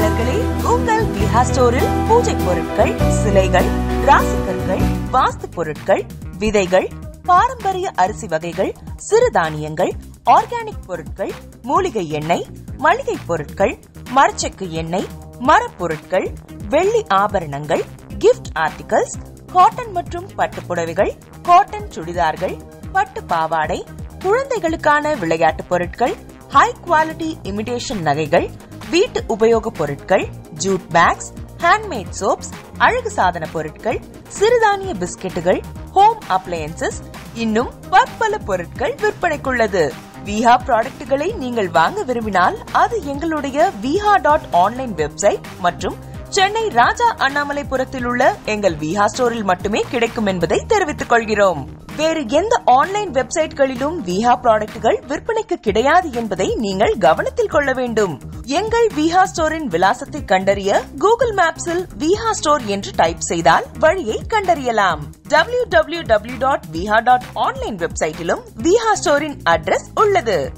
வாடிக்கையாளர்களே, உங்கள் விஹா ஸ்டோரில் பூஜை பொருட்கள், சிலைகள், ராசிக்கற்கள், வாஸ்து பொருட்கள், விதைகள், பாரம்பரிய அரிசி வகைகள், சிறுதானியங்கள், ஆர்கானிக் பொருட்கள், மூலிகை எண்ணெய், மளிகை பொருட்கள், மரச்செக்கு எண்ணெய், மரப்பொருட்கள், வெள்ளி ஆபரணங்கள், கிஃப்ட் ஆர்டிகல்ஸ், காட்டன் மற்றும் பட்டு புடவைகள், காட்டன் சுடிதார்கள், பட்டு பாவாடை, குழந்தைகளுக்கான விளையாட்டு பொருட்கள், ஹை குவாலிட்டி இமிடேஷன் நகைகள், வீட்டு உபயோக பொருட்கள், ஜூட் பேக்ஸ், ஹேண்ட்மேட் சோப்ஸ், அழகு சாதன பொருட்கள், சிறுதானிய பிஸ்கெட்டுகள், ஹோம் அப்ளையன்சஸ், இன்னும் பற்பல பொருட்கள் விற்பனைக்குள்ளது. விஹா ப்ராடக்ட்களை நீங்கள் வாங்க விரும்பினால் அது எங்களுடைய viha.online வெப்சைட் மற்றும் சென்னை ராஜா அண்ணாமலைபுரத்தில் உள்ள எங்கள் விஹா ஸ்டோரில் மட்டுமே கிடைக்கும் என்பதை தெரிவித்துக் கொள்கிறோம். வேறு எந்த ஆன்லைன் வெப்சைட்களிலும் விஹா ப்ராடக்ட்கள் விற்பனைக்கு கிடையாது என்பதை நீங்கள் கவனத்தில் கொள்ள வேண்டும். எங்கள் விஹா ஸ்டோரின் விலாசத்தை கண்டறிய கூகுள் மேப்ஸில் விஹா ஸ்டோர் என்று டைப் செய்தால் வழியை கண்டறியலாம். www.viha.online வெப்சைட்டிலும் விஹா ஸ்டோரின் அட்ரஸ் உள்ளது.